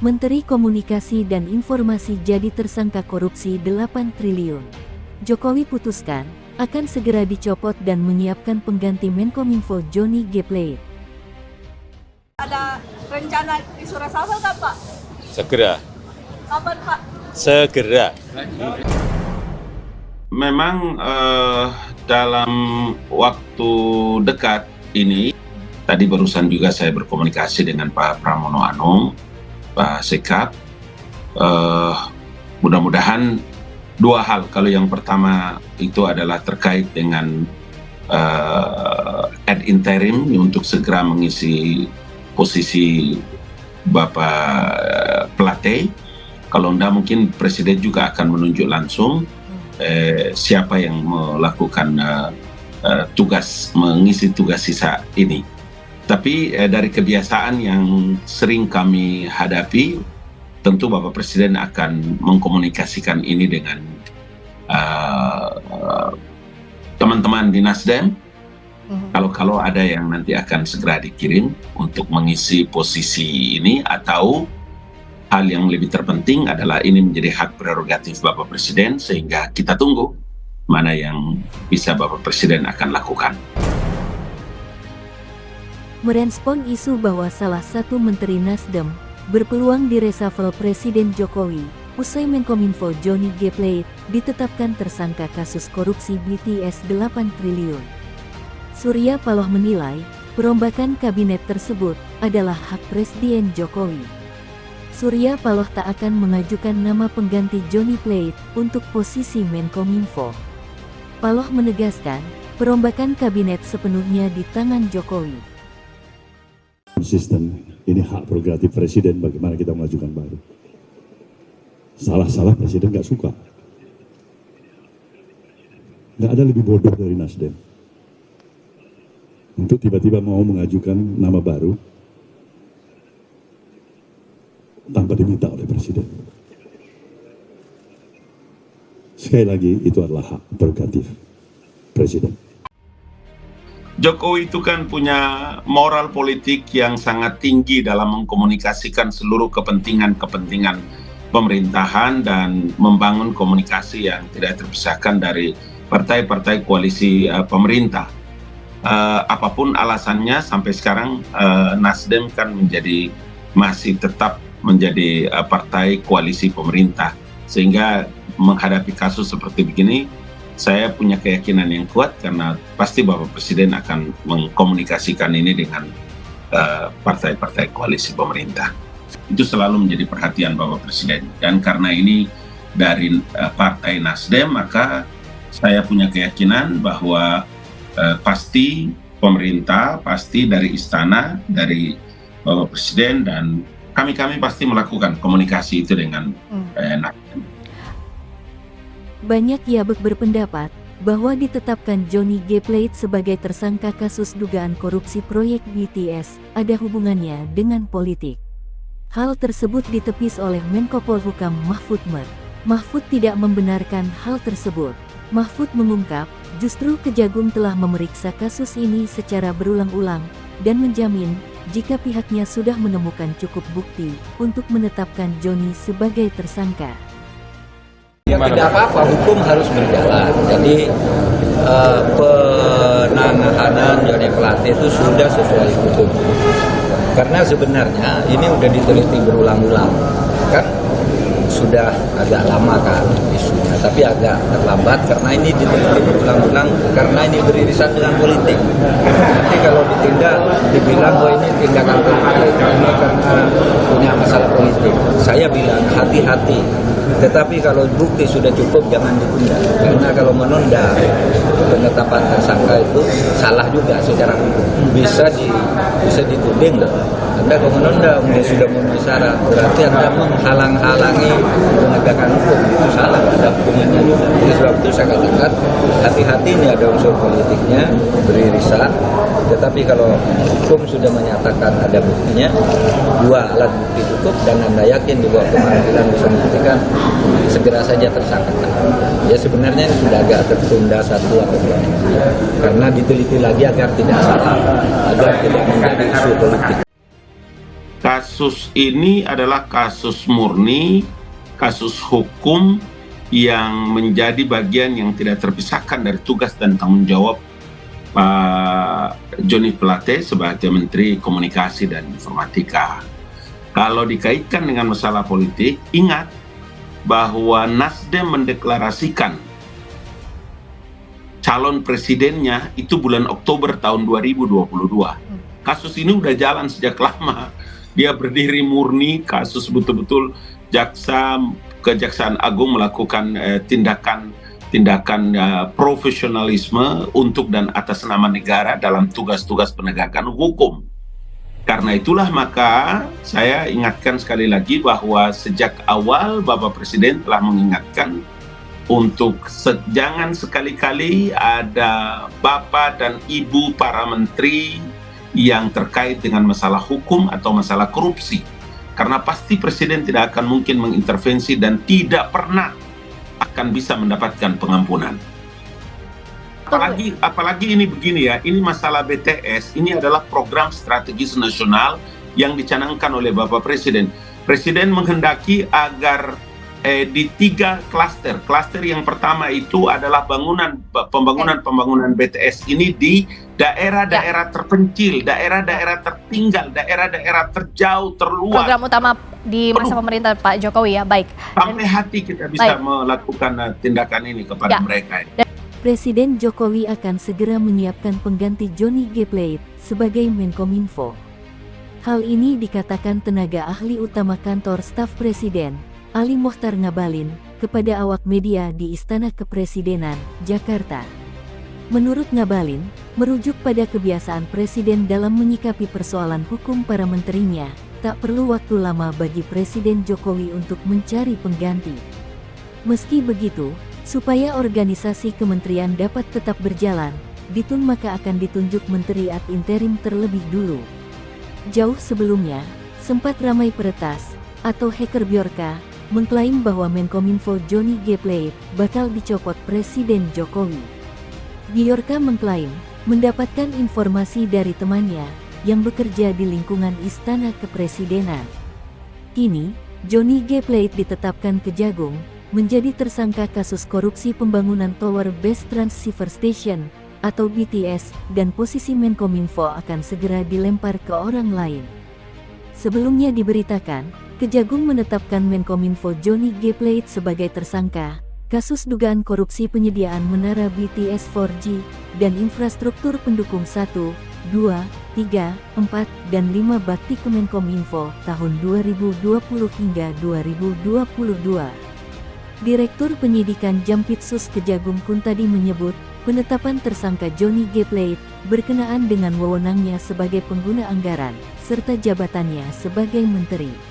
Menteri Komunikasi dan Informasi jadi tersangka korupsi 8 triliun. Jokowi putuskan akan segera dicopot dan menyiapkan pengganti Menkominfo Johnny G. Plate. Ada rencana isu reshuffle nggak, Pak? Segera. Kapan, Pak? Segera. Memang dalam waktu dekat ini, tadi barusan juga saya berkomunikasi dengan Pak Pramono Anung, Pak Sekap. Mudah-mudahan dua hal. Kalau yang pertama itu adalah terkait dengan ad interim untuk segera mengisi posisi Bapak Plate. Kalau enggak mungkin Presiden juga akan menunjuk langsung siapa yang melakukan mengisi tugas sisa ini. Tapi dari kebiasaan yang sering kami hadapi, tentu Bapak Presiden akan mengkomunikasikan ini dengan teman-teman di Nasdem. Kalau ada yang nanti akan segera dikirim untuk mengisi posisi ini, atau hal yang lebih terpenting adalah ini menjadi hak prerogatif Bapak Presiden, sehingga kita tunggu mana yang bisa Bapak Presiden akan lakukan. Merespon isu bahwa salah satu menteri Nasdem berpeluang direshuffle Presiden Jokowi, usai Menkominfo Johnny G. Plate ditetapkan tersangka kasus korupsi BTS 8 triliun. Surya Paloh menilai, perombakan kabinet tersebut adalah hak Presiden Jokowi. Surya Paloh tak akan mengajukan nama pengganti Johnny Plate untuk posisi Menkominfo. Paloh menegaskan, perombakan kabinet sepenuhnya di tangan Jokowi. Konsisten, ini hak prerogatif Presiden bagaimana kita mengajukan baru. Salah-salah Presiden nggak suka. Nggak ada lebih bodoh dari Nasdem untuk tiba-tiba mau mengajukan nama baru tanpa diminta oleh Presiden. Sekali lagi, itu adalah hak prerogatif Presiden. Jokowi itu kan punya moral politik yang sangat tinggi dalam mengkomunikasikan seluruh kepentingan-kepentingan pemerintahan dan membangun komunikasi yang tidak terpisahkan dari partai-partai koalisi pemerintah. Apapun alasannya, sampai sekarang Nasdem kan masih tetap menjadi partai koalisi pemerintah, sehingga menghadapi kasus seperti begini saya punya keyakinan yang kuat karena pasti Bapak Presiden akan mengkomunikasikan ini dengan partai-partai koalisi pemerintah. Itu selalu menjadi perhatian Bapak Presiden, dan karena ini dari partai Nasdem, maka saya punya keyakinan bahwa pasti pemerintah, pasti dari istana, dari Bapak Presiden, dan kami pasti melakukan komunikasi itu dengan Nasdem. Banyak Yabek berpendapat bahwa ditetapkan Johnny G. Plate sebagai tersangka kasus dugaan korupsi proyek BTS ada hubungannya dengan politik. Hal tersebut ditepis oleh Menko Polhukam Mahfud MD. Mahfud tidak membenarkan hal tersebut. Mahfud mengungkap, justru Kejagung telah memeriksa kasus ini secara berulang-ulang dan menjamin jika pihaknya sudah menemukan cukup bukti untuk menetapkan Johnny sebagai tersangka. Ya tidak apa-apa, hukum harus berjalan. Jadi penanganan Johnny Plate itu sudah sesuai hukum. Karena sebenarnya ini sudah diteliti berulang-ulang. Kan sudah agak lama kan isunya, tapi agak terlambat karena ini diteliti berulang-ulang, karena ini beririsan dengan politik. Nanti kalau ditindak, dibilang bahwa ini tindakan politik, ini karena punya masalah politik. Saya bilang hati-hati. Tetapi kalau bukti sudah cukup, jangan ditunda. Karena kalau menunda penetapan tersangka itu salah juga secara hukum. Bisa dituding loh. Anda kalau menunda, dia sudah memenuhi syarat, berarti Anda menghalang-halangi penegakan hukum. Itu salah, ada hukumannya juga. Jadi sebab itu saya katakan, hati-hati, ini ada unsur politiknya, beririsan. Tetapi kalau hukum sudah menyatakan ada buktinya, dua alat bukti cukup, dan Anda yakin di bawah pengadilan bisa membuktikan, segera saja tersangkakan. Ya sebenarnya ini sudah agak tertunda 1 atau 2 minggu, karena diteliti lagi agar tidak salah, agar tidak menjadi isu politik. Kasus kasus ini adalah kasus murni, kasus hukum yang menjadi bagian yang tidak terpisahkan dari tugas dan tanggung jawab Pak Johnny Plate sebagai Menteri Komunikasi dan Informatika. Kalau dikaitkan dengan masalah politik, ingat bahwa Nasdem mendeklarasikan calon presidennya itu bulan Oktober tahun 2022. Kasus ini udah jalan sejak lama. Dia berdiri murni, kasus betul-betul Kejaksaan Agung melakukan tindakan profesionalisme untuk dan atas nama negara dalam tugas-tugas penegakan hukum. Karena itulah maka saya ingatkan sekali lagi bahwa sejak awal Bapak Presiden telah mengingatkan untuk jangan sekali-kali ada Bapak dan Ibu para menteri yang terkait dengan masalah hukum atau masalah korupsi. Karena pasti Presiden tidak akan mungkin mengintervensi dan tidak pernah akan bisa mendapatkan pengampunan. Apalagi ini begini ya, ini masalah BTS, ini adalah program strategis nasional yang dicanangkan oleh Bapak Presiden. Presiden menghendaki agar di 3 klaster. Klaster yang pertama itu adalah pembangunan BTS ini di daerah-daerah terpencil, daerah-daerah tertinggal, daerah-daerah terjauh, terluar. Program utama di masa pemerintahan Pak Jokowi ya, baik. Sampai hati kita bisa melakukan tindakan ini kepada mereka. Presiden Jokowi akan segera menyiapkan pengganti Johnny G. Plate sebagai Menkominfo. Hal ini dikatakan tenaga ahli utama kantor staf Presiden, Ali Mohtar Ngabalin, kepada awak media di Istana Kepresidenan, Jakarta. Menurut Ngabalin, merujuk pada kebiasaan Presiden dalam menyikapi persoalan hukum para menterinya, tak perlu waktu lama bagi Presiden Jokowi untuk mencari pengganti. Meski begitu, supaya organisasi kementerian dapat tetap berjalan, maka akan ditunjuk menteri ad interim terlebih dulu. Jauh sebelumnya, sempat ramai peretas, atau hacker Bjorka, mengklaim bahwa Menkominfo Johnny G. Plate bakal dicopot Presiden Jokowi. Bjorka mengklaim mendapatkan informasi dari temannya yang bekerja di lingkungan Istana Kepresidenan. Kini, Johnny G. Plate ditetapkan Kejagung menjadi tersangka kasus korupsi pembangunan Tower Base Transceiver Station atau BTS, dan posisi Menkominfo akan segera dilempar ke orang lain. Sebelumnya diberitakan, Kejagung menetapkan Menkominfo Johnny G. Plate sebagai tersangka kasus dugaan korupsi penyediaan menara BTS 4G dan infrastruktur pendukung 1, 2, 3, 4, dan 5 bakti Kemenkominfo tahun 2020 hingga 2022. Direktur Penyidikan Jampitsus Kejagung Kuntadi menyebut, penetapan tersangka Johnny G. Plate berkenaan dengan wewenangnya sebagai pengguna anggaran, serta jabatannya sebagai menteri.